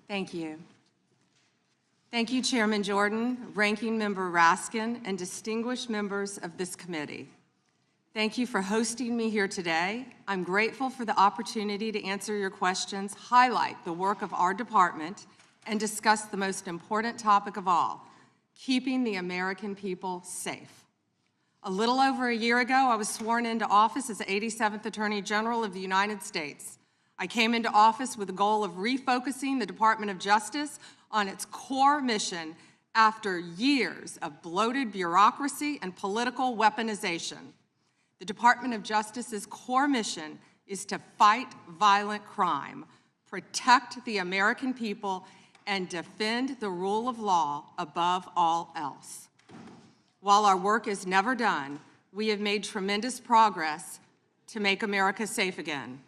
Thank you. Thank you, Chairman Jordan, Ranking Member Raskin, and distinguished members of this committee. Thank you for hosting me here today. I'm grateful for the opportunity to answer your questions, highlight the work of our department, and discuss the most important topic of all, keeping the American people safe. A little over a year ago, I was sworn into office as the 87th Attorney General of the United States. I came into office with the goal of refocusing the Department of Justice on its core mission after years of bloated bureaucracy and political weaponization. The Department of Justice's core mission is to fight violent crime, protect the American people, and defend the rule of law above all else. While our work is never done, we have made tremendous progress to make America safe again.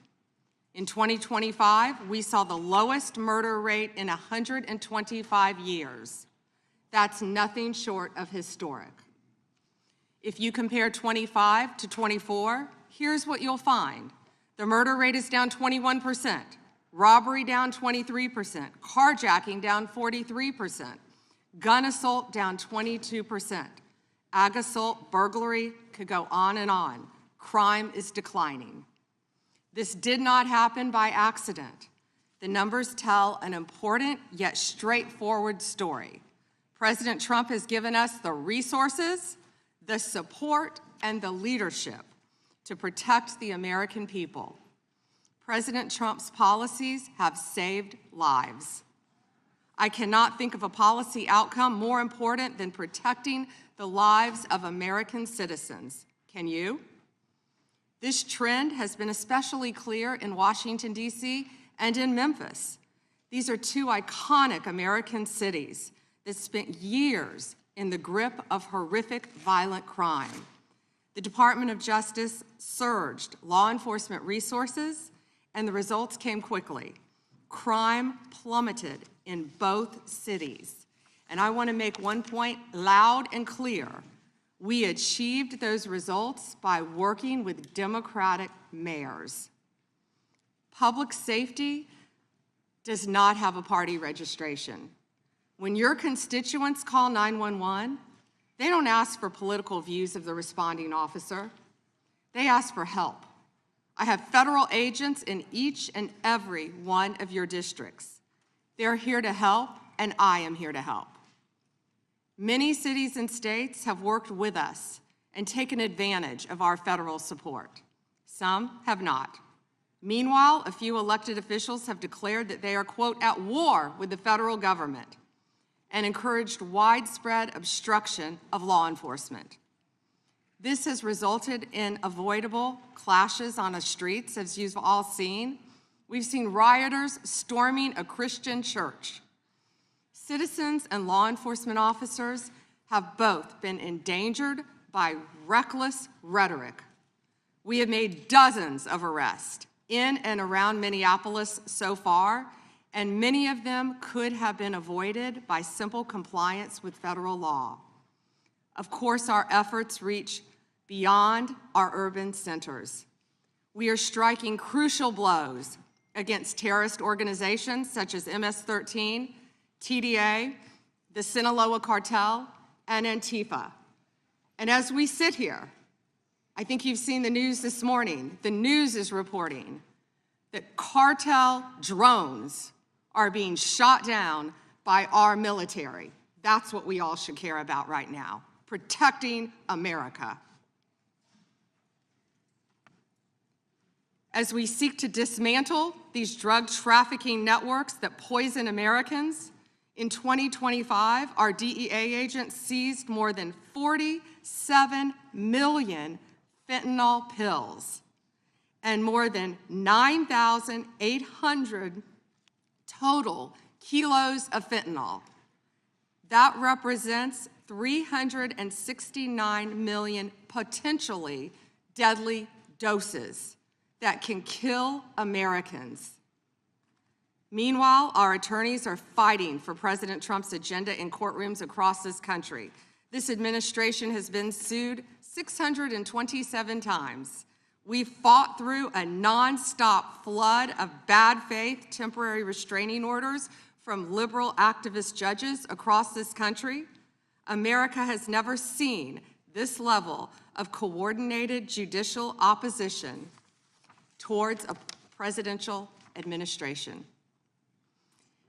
In 2025, we saw the lowest murder rate in 125 years. That's nothing short of historic. If you compare 25 to 24, here's what you'll find. The murder rate is down 21%, robbery down 23%, carjacking down 43%, gun assault down 22%, ag assault, burglary, could go on and on. Crime is declining. This did not happen by accident. The numbers tell an important yet straightforward story. President Trump has given us the resources, the support, and the leadership to protect the American people. President Trump's policies have saved lives. I cannot think of a policy outcome more important than protecting the lives of American citizens. Can you? This trend has been especially clear in Washington, D.C. and in Memphis. These are two iconic American cities that spent years in the grip of horrific violent crime. The Department of Justice surged law enforcement resources, and the results came quickly. Crime plummeted in both cities. And I want to make one point loud and clear. We achieved those results by working with Democratic mayors. Public safety does not have a party registration. When your constituents call 911, they don't ask for political views of the responding officer. They ask for help. I have federal agents in each and every one of your districts. They're here to help, and I am here to help. Many cities and states have worked with us and taken advantage of our federal support. Some have not. Meanwhile, a few elected officials have declared that they are, quote, at war with the federal government and encouraged widespread obstruction of law enforcement. This has resulted in avoidable clashes on the streets, as you've all seen. We've seen rioters storming a Christian church. Citizens and law enforcement officers have both been endangered by reckless rhetoric. We have made dozens of arrests in and around Minneapolis so far, and many of them could have been avoided by simple compliance with federal law. Of course, our efforts reach beyond our urban centers. We are striking crucial blows against terrorist organizations such as MS-13, TDA, the Sinaloa Cartel, and Antifa. And as we sit here, I think you've seen the news this morning. The news is reporting that cartel drones are being shot down by our military. That's what we all should care about right now, protecting America. As we seek to dismantle these drug trafficking networks that poison Americans, in 2025, our DEA agents seized more than 47 million fentanyl pills and more than 9,800 total kilos of fentanyl. That represents 369 million potentially deadly doses that can kill Americans. Meanwhile, our attorneys are fighting for President Trump's agenda in courtrooms across this country. This administration has been sued 627 times. We fought through a nonstop flood of bad faith temporary restraining orders from liberal activist judges across this country, America has never seen this level of coordinated judicial opposition towards a presidential administration.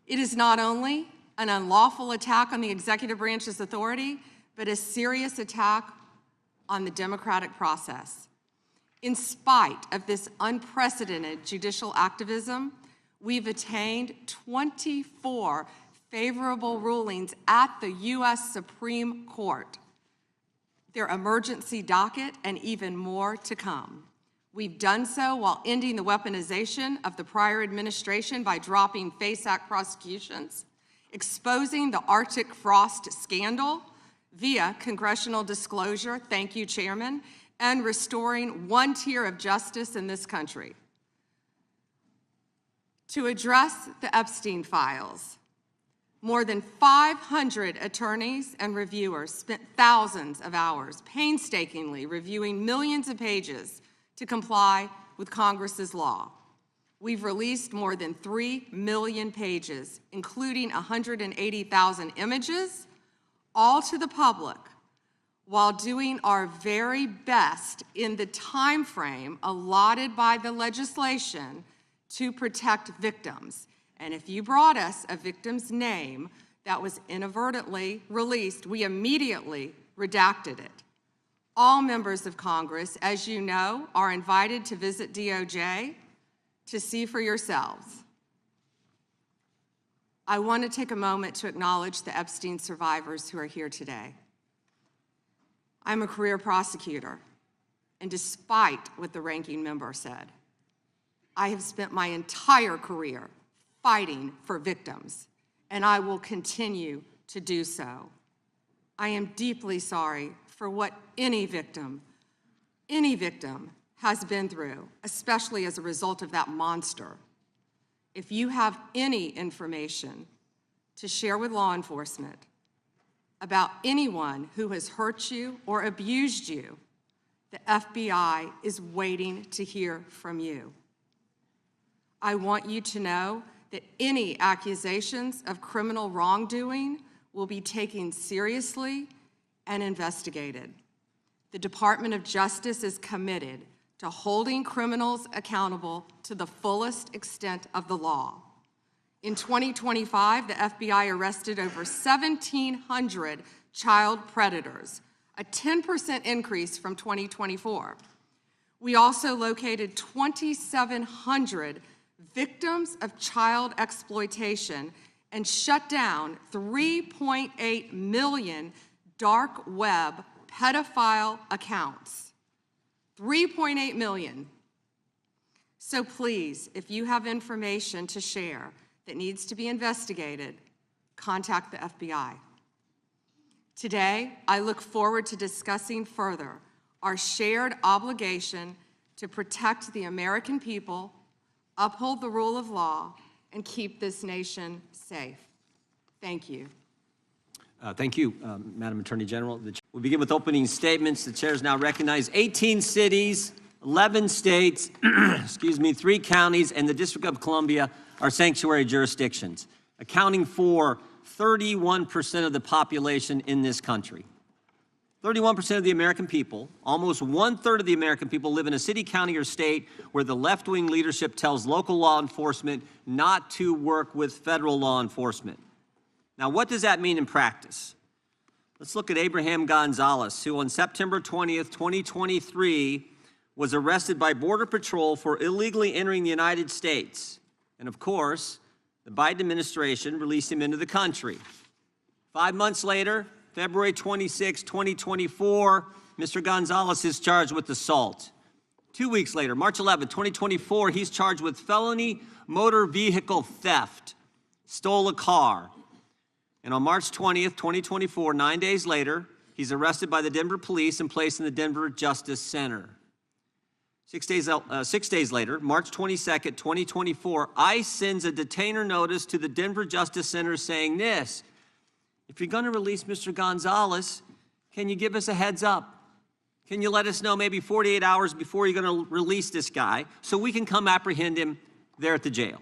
It is not only an unlawful attack on the executive branch's authority, but a serious attack on the democratic process. In spite of this unprecedented judicial activism, we've attained 24 favorable rulings at the U.S. Supreme Court, their emergency docket, and even more to come. We've done so while ending the weaponization of the prior administration by dropping FACE Act prosecutions, exposing the Arctic frost scandal via congressional disclosure, thank you, Chairman, and restoring one tier of justice in this country. To address the Epstein files, more than 500 attorneys and reviewers spent thousands of hours painstakingly reviewing millions of pages to comply with Congress's law. We've released more than 3 million pages, including 180,000 images, all to the public, while doing our very best in the time frame allotted by the legislation to protect victims. And if you brought us a victim's name that was inadvertently released, we immediately redacted it. All members of Congress, as you know, are invited to visit DOJ to see for yourselves. I want to take a moment to acknowledge the Epstein survivors who are here today. I'm a career prosecutor, and despite what the ranking member said, I have spent my entire career fighting for victims, and I will continue to do so. I am deeply sorry for what any victim has been through, especially as a result of that monster. If you have any information to share with law enforcement about anyone who has hurt you or abused you, the FBI is waiting to hear from you. I want you to know that any accusations of criminal wrongdoing will be taken seriously and investigated. The Department of Justice is committed to holding criminals accountable to the fullest extent of the law. In 2025, the FBI arrested over 1,700 child predators, a 10% increase from 2024. We also located 2,700 victims of child exploitation and shut down 3.8 million dark web pedophile accounts. 3.8 million. So please, if you have information to share that needs to be investigated, contact the FBI. Today, I look forward to discussing further our shared obligation to protect the American people, uphold the rule of law, and keep this nation safe. Thank you. Thank you, Madam Attorney General. We'll begin with opening statements. The chair is now recognized. 18 cities, 11 states, 3 counties, and the District of Columbia are sanctuary jurisdictions, accounting for 31% of the population in this country. 31% of the American people, almost 1/3 of the American people, live in a city, county, or state where the left-wing leadership tells local law enforcement not to work with federal law enforcement. Now, what does that mean in practice? Let's look at Abraham Gonzalez, who on September 20th, 2023, was arrested by Border Patrol for illegally entering the United States. And of course, the Biden administration released him into the country. 5 months later, February 26, 2024, Mr. Gonzalez is charged with assault. 2 weeks later, March 11, 2024, he's charged with felony motor vehicle theft, stole a car. And on March 20th, 2024, 9 days later, he's arrested by the Denver police and placed in the Denver Justice Center. 6 days later, March 22nd, 2024, ICE sends a detainer notice to the Denver Justice Center saying this: if you're going to release Mr. Gonzalez, can you give us a heads up? Can you let us know maybe 48 hours before you're going to release this guy so we can come apprehend him there at the jail?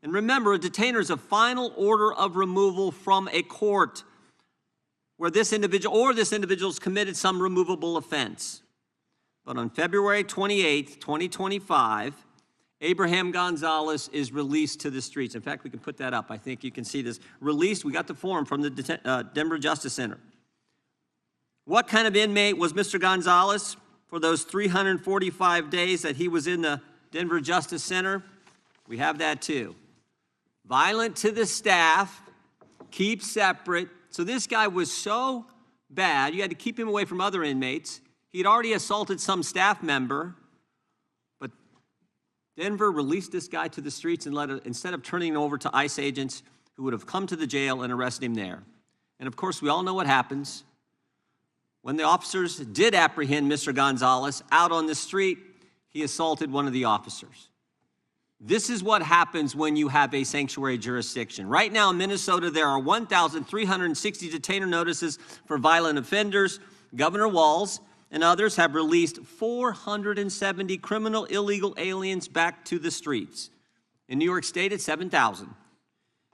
And remember, a detainer is a final order of removal from a court where this individual or this individual has committed some removable offense. But on February 28th, 2025, Abraham Gonzalez is released to the streets. In fact, we can put that up. I think you can see this. Released, we got the form from the Denver Justice Center. What kind of inmate was Mr. Gonzalez for those 345 days that he was in the Denver Justice Center? We have that too. Violent to the staff, keep separate. So this guy was so bad, you had to keep him away from other inmates. He'd already assaulted some staff member, but Denver released this guy to the streets and instead of turning him over to ICE agents who would have come to the jail and arrested him there. And of course, we all know what happens. When the officers did apprehend Mr. Gonzalez out on the street, he assaulted one of the officers. This is what happens when you have a sanctuary jurisdiction. Right now in Minnesota, there are 1,360 detainer notices for violent offenders. Governor Walz and others have released 470 criminal illegal aliens back to the streets. In New York State, it's 7,000.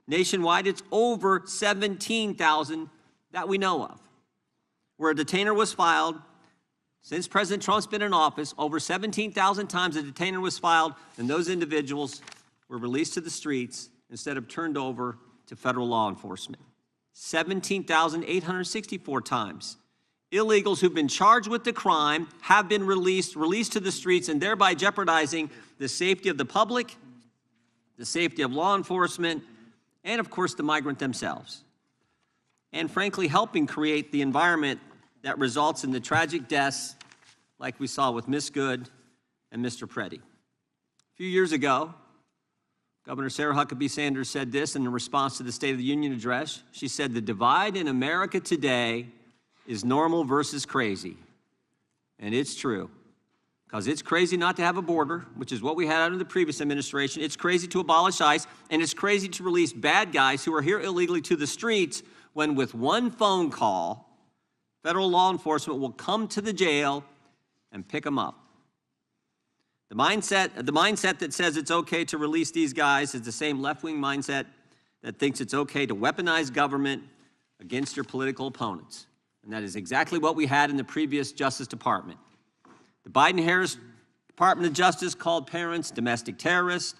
Nationwide, it's over 17,000 that we know of. Where a detainer was filed, since President Trump's been in office, over 17,000 times a detainer was filed, and those individuals were released to the streets instead of turned over to federal law enforcement. 17,864 times. Illegals who've been charged with the crime have been released to the streets, and thereby jeopardizing the safety of the public, the safety of law enforcement, and of course the migrant themselves. And frankly, helping create the environment that results in the tragic deaths like we saw with Miss Good and Mr. Preddy. A few years ago, Governor Sarah Huckabee Sanders said this in response to the State of the Union address. She said, "The divide in America today is normal versus crazy." And it's true, because it's crazy not to have a border, which is what we had under the previous administration. It's crazy to abolish ICE, and it's crazy to release bad guys who are here illegally to the streets when with one phone call, federal law enforcement will come to the jail and pick them up. The mindset that says it's okay to release these guys is the same left-wing mindset that thinks it's okay to weaponize government against your political opponents. And that is exactly what we had in the previous Justice Department. The Biden-Harris Department of Justice called parents domestic terrorists.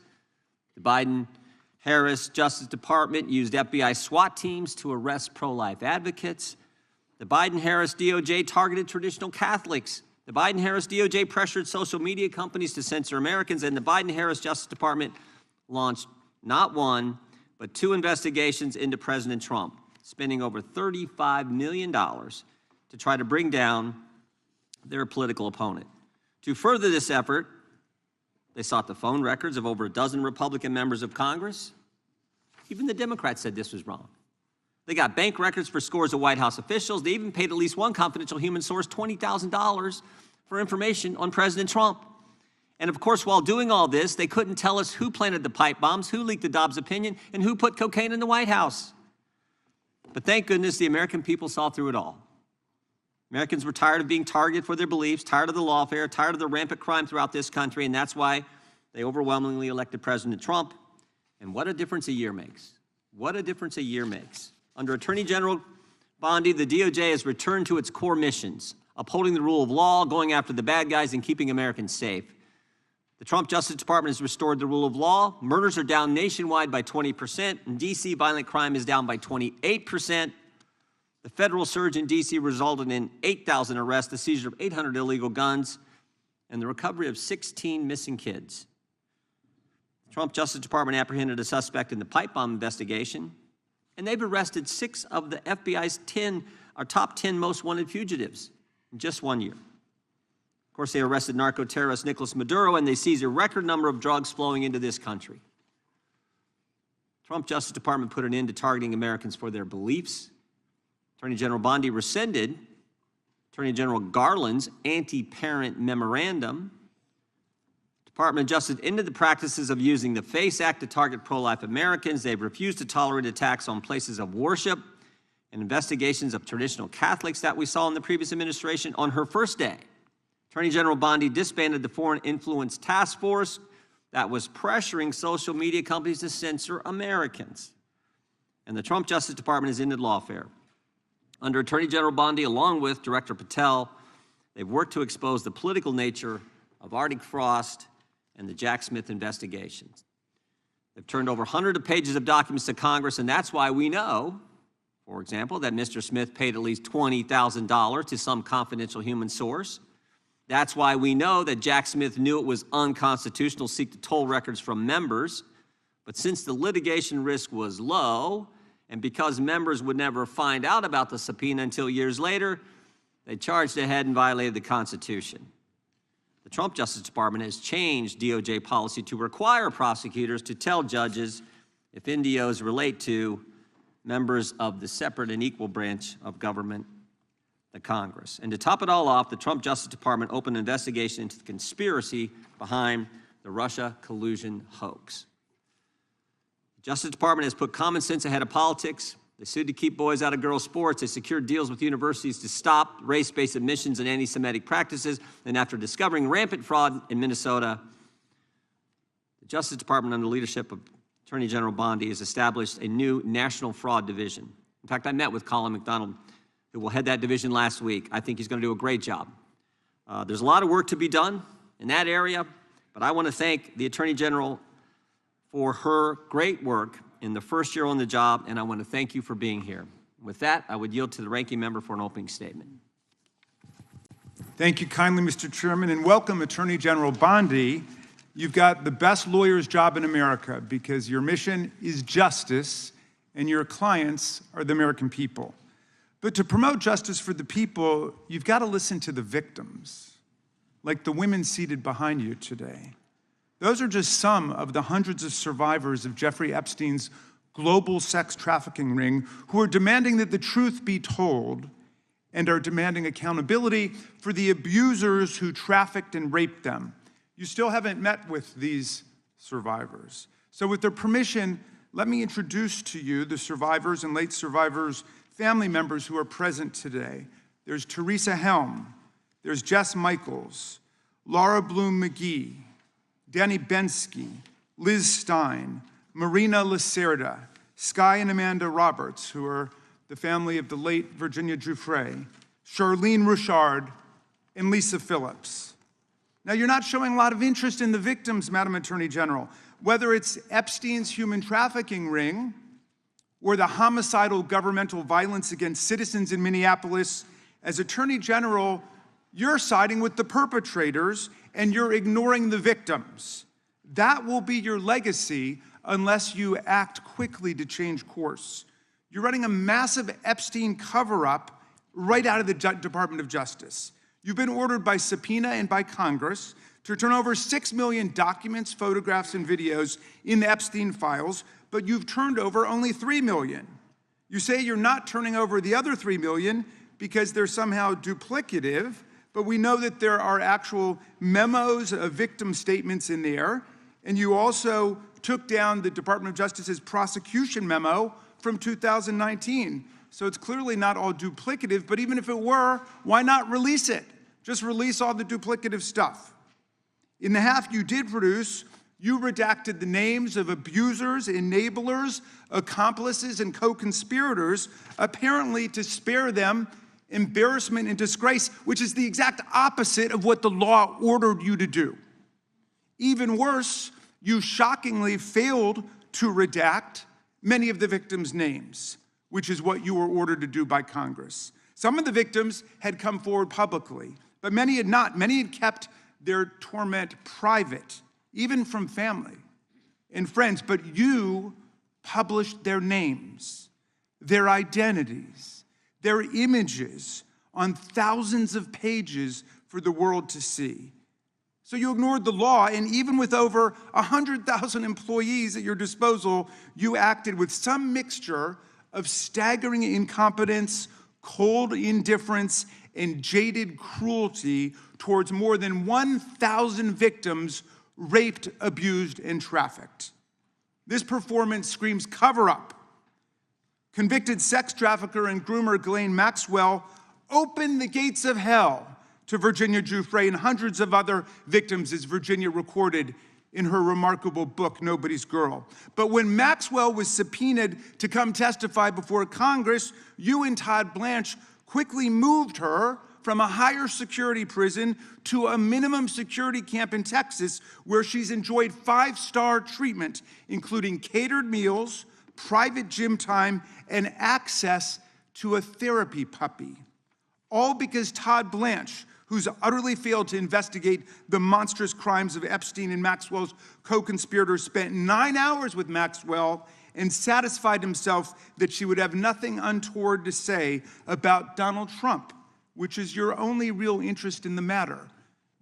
The Biden-Harris Justice Department used FBI SWAT teams to arrest pro-life advocates. The Biden-Harris DOJ targeted traditional Catholics. The Biden-Harris DOJ pressured social media companies to censor Americans, and the Biden-Harris Justice Department launched not one, but 2 investigations into President Trump, spending over $35 million to try to bring down their political opponent. To further this effort, they sought the phone records of over a dozen Republican members of Congress. Even the Democrats said this was wrong. They got bank records for scores of White House officials. They even paid at least one confidential human source $20,000 for information on President Trump. And of course, while doing all this, they couldn't tell us who planted the pipe bombs, who leaked the Dobbs opinion, and who put cocaine in the White House. But thank goodness the American people saw through it all. Americans were tired of being targeted for their beliefs, tired of the lawfare, tired of the rampant crime throughout this country, and that's why they overwhelmingly elected President Trump. And what a difference a year makes. What a difference a year makes. Under Attorney General Bondi, the DOJ has returned to its core missions, upholding the rule of law, going after the bad guys, and keeping Americans safe. The Trump Justice Department has restored the rule of law. Murders are down nationwide by 20%. In D.C., violent crime is down by 28%. The federal surge in D.C. resulted in 8,000 arrests, the seizure of 800 illegal guns, and the recovery of 16 missing kids. The Trump Justice Department apprehended a suspect in the pipe bomb investigation, and they've arrested 6 of the FBI's top 10 most wanted fugitives in just 1 year. Of course, they arrested narco-terrorist Nicolas Maduro, and they seized a record number of drugs flowing into this country. Trump Justice Department put an end to targeting Americans for their beliefs. Attorney General Bondi rescinded Attorney General Garland's anti-parent memorandum. Department of Justice ended the practices of using the FACE Act to target pro-life Americans. They've refused to tolerate attacks on places of worship and investigations of traditional Catholics that we saw in the previous administration. On her first day, Attorney General Bondi disbanded the Foreign Influence Task Force, that was pressuring social media companies to censor Americans. And the Trump Justice Department has ended lawfare. Under Attorney General Bondi, along with Director Patel, they've worked to expose the political nature of Arctic Frost and the Jack Smith investigations. They've turned over hundreds of pages of documents to Congress, and that's why we know, for example, that Mr. Smith paid at least $20,000 to some confidential human source. That's why we know that Jack Smith knew it was unconstitutional to seek to toll records from members. But since the litigation risk was low, and because members would never find out about the subpoena until years later, they charged ahead and violated the Constitution. The Trump Justice Department has changed DOJ policy to require prosecutors to tell judges if NDOs relate to members of the separate and equal branch of government, the Congress. And to top it all off, the Trump Justice Department opened an investigation into the conspiracy behind the Russia collusion hoax. The Justice Department has put common sense ahead of politics. They sued to keep boys out of girls' sports. They secured deals with universities to stop race-based admissions and anti-Semitic practices. And after discovering rampant fraud in Minnesota, the Justice Department, under the leadership of Attorney General Bondi, has established a new National Fraud Division. In fact, I met with Colin McDonald, who will head that division last week. I think he's going to do a great job. There's a lot of work to be done in that area, but I want to thank the Attorney General for her great work in the first year on the job, and I want to thank you for being here. With that, I would yield to the ranking member for an opening statement. Thank you kindly, Mr. Chairman, and welcome, Attorney General Bondi. You've got the best lawyer's job in America because your mission is justice and your clients are the American people. But to promote justice for the people, you've got to listen to the victims, like the women seated behind you today. Those are just some of the hundreds of survivors of Jeffrey Epstein's global sex trafficking ring who are demanding that the truth be told and are demanding accountability for the abusers who trafficked and raped them. You still haven't met with these survivors. So with their permission, let me introduce to you the survivors and late survivors' family members who are present today. There's Teresa Helm, there's Jess Michaels, Laura Bloom McGee, Danny Bensky, Liz Stein, Marina Lacerda, Sky and Amanda Roberts, who are the family of the late Virginia Giuffre, Charlene Richard, and Lisa Phillips. Now, you're not showing a lot of interest in the victims, Madam Attorney General, whether it's Epstein's human trafficking ring or the homicidal governmental violence against citizens in Minneapolis. As Attorney General, you're siding with the perpetrators and you're ignoring the victims. That will be your legacy unless you act quickly to change course. You're running a massive Epstein cover-up right out of the Department of Justice. You've been ordered by subpoena and by Congress to turn over 6 million documents, photographs, and videos in the Epstein files, but you've turned over only 3 million. You say you're not turning over the other 3 million because they're somehow duplicative, but we know that there are actual memos of victim statements in there, and you also took down the Department of Justice's prosecution memo from 2019. So it's clearly not all duplicative, but even if it were, why not release it? Just release all the duplicative stuff. In the half you did produce, you redacted the names of abusers, enablers, accomplices, and co-conspirators, apparently to spare them embarrassment and disgrace, which is the exact opposite of what the law ordered you to do. Even worse, you shockingly failed to redact many of the victims' names, which is what you were ordered to do by Congress. Some of the victims had come forward publicly, but many had not. Many had kept their torment private, even from family and friends, but you published their names, their identities, their images on thousands of pages for the world to see. So you ignored the law, and even with over 100,000 employees at your disposal, you acted with some mixture of staggering incompetence, cold indifference, and jaded cruelty towards more than 1,000 victims raped, abused, and trafficked. This performance screams cover-up. Convicted sex trafficker and groomer Ghislaine Maxwell opened the gates of hell to Virginia Giuffre and hundreds of other victims, as Virginia recorded in her remarkable book, Nobody's Girl. But when Maxwell was subpoenaed to come testify before Congress, you and Todd Blanche quickly moved her from a higher security prison to a minimum security camp in Texas, where she's enjoyed 5-star treatment, including catered meals, private gym time, and access to a therapy puppy. All because Todd Blanche, who's utterly failed to investigate the monstrous crimes of Epstein and Maxwell's co-conspirators, spent 9 hours with Maxwell and satisfied himself that she would have nothing untoward to say about Donald Trump, which is your only real interest in the matter,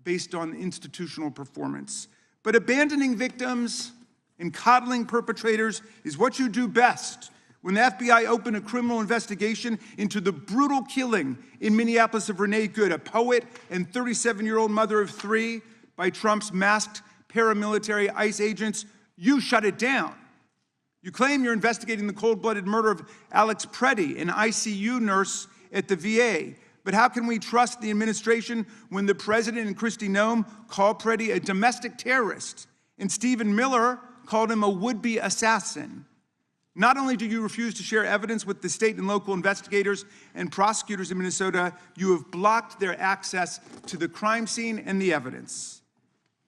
based on institutional performance. But abandoning victims and coddling perpetrators is what you do best. When the FBI opened a criminal investigation into the brutal killing in Minneapolis of Renee Good, a poet and 37-year-old mother of 3, by Trump's masked paramilitary ICE agents, you shut it down. You claim you're investigating the cold-blooded murder of Alex Preddy, an ICU nurse at the VA. But how can we trust the administration when the president and Kristi Noem called Preddy a domestic terrorist and Stephen Miller called him a would-be assassin? Not only do you refuse to share evidence with the state and local investigators and prosecutors in Minnesota, you have blocked their access to the crime scene and the evidence.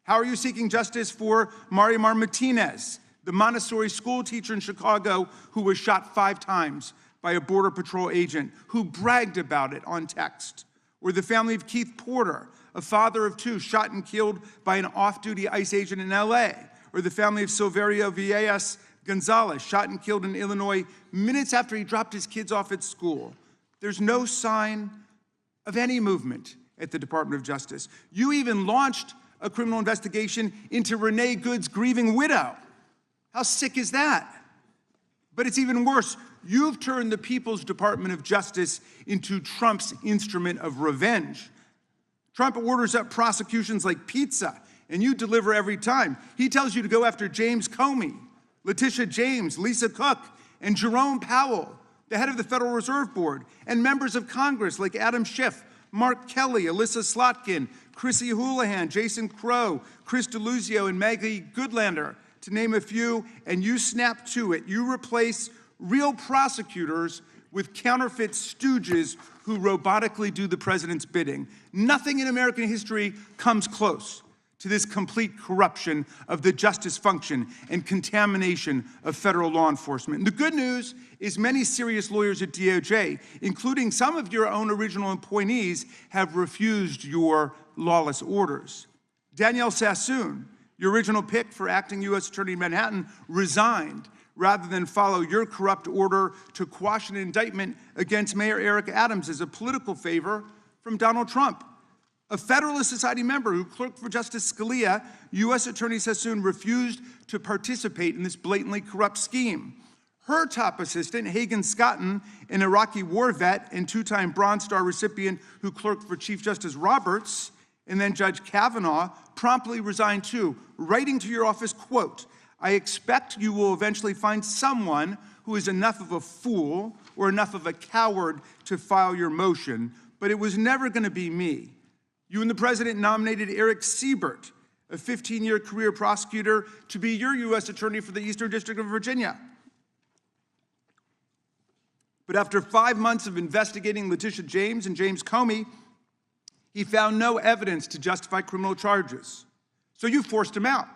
How are you seeking justice for Marimar Martinez, the Montessori school teacher in Chicago who was shot 5 times by a Border Patrol agent who bragged about it on text? Or the family of Keith Porter, a father of 2 shot and killed by an off-duty ICE agent in LA? Or the family of Silverio Villegas Gonzalez, shot and killed in Illinois minutes after he dropped his kids off at school? There's no sign of any movement at the Department of Justice. You even launched a criminal investigation into Renee Good's grieving widow. How sick is that? But it's even worse. You've turned the People's Department of Justice into Trump's instrument of revenge. Trump orders up prosecutions like pizza, and you deliver every time. He tells you to go after James Comey, Letitia James, Lisa Cook, and Jerome Powell, the head of the Federal Reserve Board, and members of Congress like Adam Schiff, Mark Kelly, Alyssa Slotkin, Chrissy Houlihan, Jason Crow, Chris Deluzio, and Maggie Goodlander, to name a few, and you snap to it. You replace real prosecutors with counterfeit stooges who robotically do the president's bidding. Nothing in American history comes close to this complete corruption of the justice function and contamination of federal law enforcement. And the good news is many serious lawyers at DOJ, including some of your own original appointees, have refused your lawless orders. Danielle Sassoon, your original pick for acting U.S. Attorney in Manhattan, resigned rather than follow your corrupt order to quash an indictment against Mayor Eric Adams as a political favor from Donald Trump. A Federalist Society member who clerked for Justice Scalia, U.S. Attorney Sassoon refused to participate in this blatantly corrupt scheme. Her top assistant, Hagan Scotton, an Iraqi war vet and 2-time Bronze Star recipient who clerked for Chief Justice Roberts, and then Judge Kavanaugh, promptly resigned too, writing to your office, quote, "I expect you will eventually find someone who is enough of a fool or enough of a coward to file your motion, but it was never going to be me." You and the president nominated Eric Siebert, a 15-year career prosecutor, to be your U.S. attorney for the Eastern District of Virginia. But after 5 months of investigating Letitia James and James Comey, he found no evidence to justify criminal charges. So you forced him out.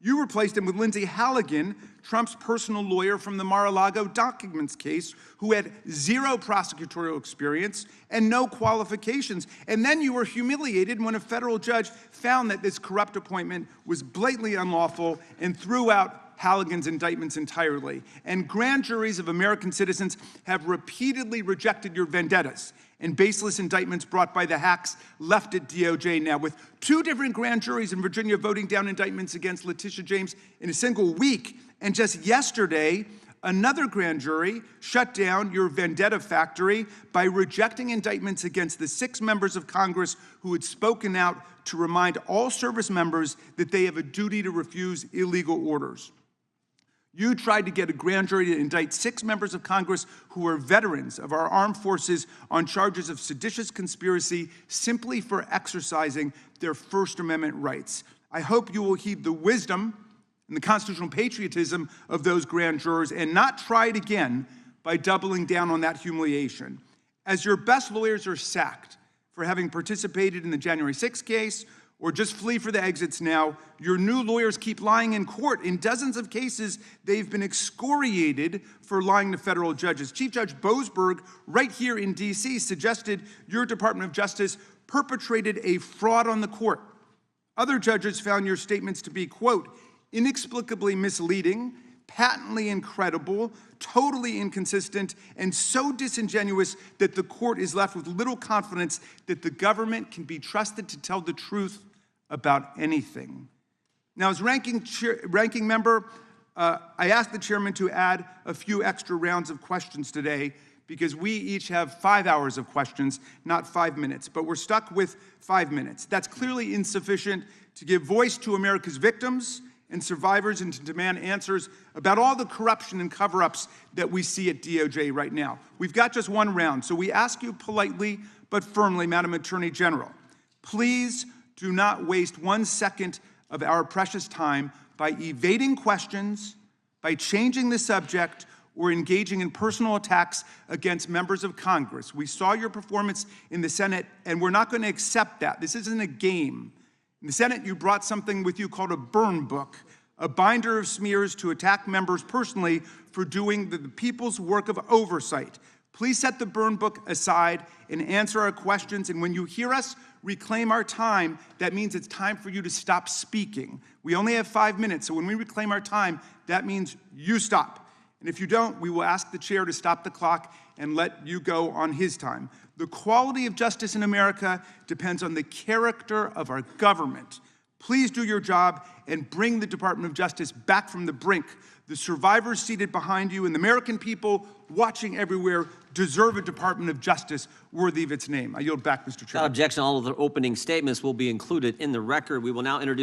You replaced him with Lindsay Halligan, Trump's personal lawyer from the Mar-a-Lago documents case, who had 0 prosecutorial experience and no qualifications. And then you were humiliated when a federal judge found that this corrupt appointment was blatantly unlawful and threw out Halligan's indictments entirely. And grand juries of American citizens have repeatedly rejected your vendettas and baseless indictments brought by the hacks left at DOJ now, with 2 different grand juries in Virginia voting down indictments against Letitia James in a single week. And just yesterday, another grand jury shut down your vendetta factory by rejecting indictments against the 6 members of Congress who had spoken out to remind all service members that they have a duty to refuse illegal orders. You tried to get a grand jury to indict 6 members of Congress who are veterans of our armed forces on charges of seditious conspiracy simply for exercising their First Amendment rights. I hope you will heed the wisdom and the constitutional patriotism of those grand jurors and not try it again by doubling down on that humiliation. As your best lawyers are sacked for having participated in the January 6th case or just flee for the exits now, your new lawyers keep lying in court. In dozens of cases, they've been excoriated for lying to federal judges. Chief Judge Boasberg, right here in D.C., suggested your Department of Justice perpetrated a fraud on the court. Other judges found your statements to be, quote, inexplicably misleading, patently incredible, totally inconsistent, and so disingenuous that the court is left with little confidence that the government can be trusted to tell the truth about anything. Now, as ranking member, I asked the chairman to add a few extra rounds of questions today because we each have 5 hours of questions, not 5 minutes, but we're stuck with 5 minutes. That's clearly insufficient to give voice to America's victims and survivors and to demand answers about all the corruption and cover-ups that we see at DOJ right now. We've got just one round, so we ask you politely but firmly, Madam Attorney General, please do not waste 1 second of our precious time by evading questions, by changing the subject, or engaging in personal attacks against members of Congress. We saw your performance in the Senate, and we're not going to accept that. This isn't a game. In the Senate, you brought something with you called a burn book, a binder of smears to attack members personally for doing the people's work of oversight. Please set the burn book aside and answer our questions. And when you hear us reclaim our time, that means it's time for you to stop speaking. We only have 5 minutes, so when we reclaim our time, that means you stop. And if you don't, we will ask the chair to stop the clock and let you go on his time. The quality of justice in America depends on the character of our government. Please do your job and bring the Department of Justice back from the brink. The survivors seated behind you and the American people watching everywhere deserve a Department of Justice worthy of its name. I yield back, Mr. Chairman. Without objection, all of the opening statements will be included in the record. We will now introduce